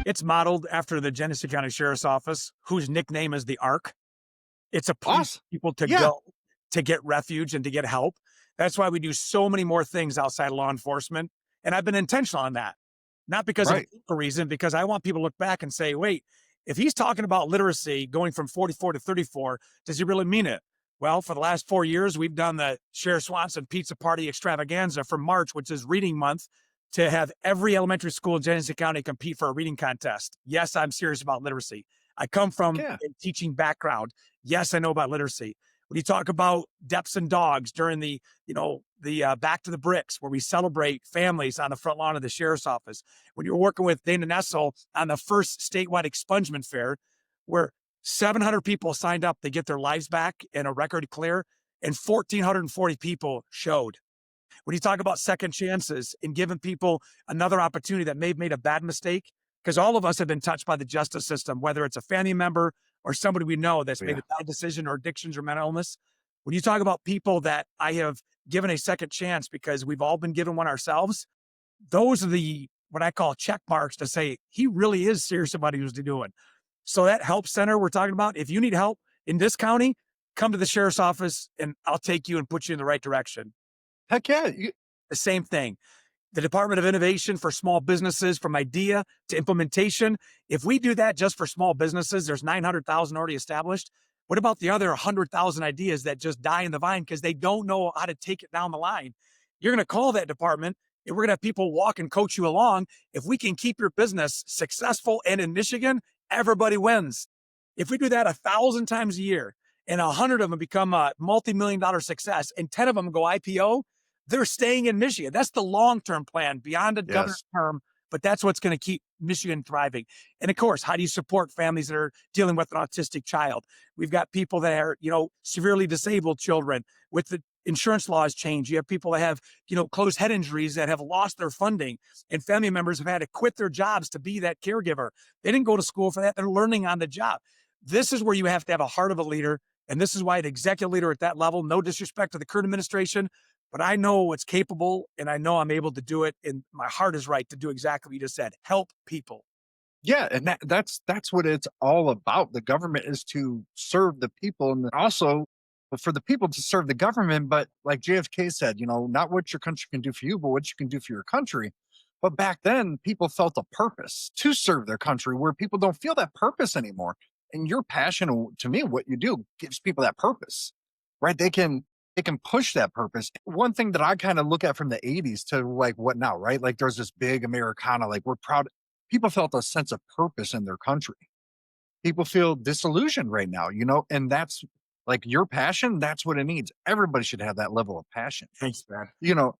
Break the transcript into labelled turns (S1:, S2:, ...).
S1: It's modeled after the Genesee County Sheriff's Office, whose nickname is the Ark. It's a place
S2: Awesome.
S1: for people to
S2: Yeah.
S1: go to get refuge and to get help. That's why we do so many more things outside of law enforcement. And I've been intentional on that, not because of
S2: Right.
S1: a reason, because I want people to look back and say, wait, if he's talking about literacy going from 44 to 34, does he really mean it? Well, for the last 4 years, we've done the Sheriff Swanson Pizza Party Extravaganza from March, which is reading month, to have every elementary school in Genesee County compete for a reading contest. Yes, I'm serious about literacy. I come from
S2: Yeah.
S1: a teaching background. Yes, I know about literacy. When you talk about Deps and Dogs during the Back to the Bricks, where we celebrate families on the front lawn of the sheriff's office, when you're working with Dana Nessel on the first statewide expungement fair, where 700 people signed up to get their lives back and a record clear, and 1,440 people showed. When you talk about second chances and giving people another opportunity that may have made a bad mistake, because all of us have been touched by the justice system, whether it's a family member or somebody we know that's made
S2: Yeah.
S1: a bad decision or addictions or mental illness. When you talk about people that I have given a second chance because we've all been given one ourselves, those are the what I call check marks to say he really is serious about what he was doing. So that help center we're talking about, if you need help in this county, come to the sheriff's office and I'll take you and put you in the right direction.
S2: Heck yeah.
S1: The same thing. The Department of Innovation for small businesses, from idea to implementation. If we do that just for small businesses, there's 900,000 already established. What about the other 100,000 ideas that just die in the vine because they don't know how to take it down the line? You're going to call that department and we're going to have people walk and coach you along. If we can keep your business successful and in Michigan, everybody wins. If we do that 1,000 times a year and 100 of them become a multi-million dollar success and 10 of them go IPO, they're staying in Michigan. That's the long-term plan beyond a governor's
S2: Yes.
S1: term, but that's what's going to keep Michigan thriving. And of course, how do you support families that are dealing with an autistic child? We've got people that are, severely disabled children. With the insurance laws change, you have people that have, closed head injuries that have lost their funding, and family members have had to quit their jobs to be that caregiver. They didn't go to school for that. They're learning on the job. This is where you have to have a heart of a leader. And this is why an executive leader at that level, no disrespect to the current administration, but I know what's capable and I know I'm able to do it. And my heart is right to do exactly what you just said. Help people.
S2: Yeah, and that's what it's all about. The government is to serve the people, and also for the people to serve the government. But like JFK said, not what your country can do for you, but what you can do for your country. But back then, people felt a purpose to serve their country, where people don't feel that purpose anymore. And your passion, to me, what you do gives people that purpose, right? They can push that purpose. One thing that I kind of look at from the 80s to like what now, right? Like there's this big Americana, like we're proud. People felt a sense of purpose in their country. People feel disillusioned right now, and that's like your passion. That's what it needs. Everybody should have that level of passion.
S1: Thanks, man.
S2: You know,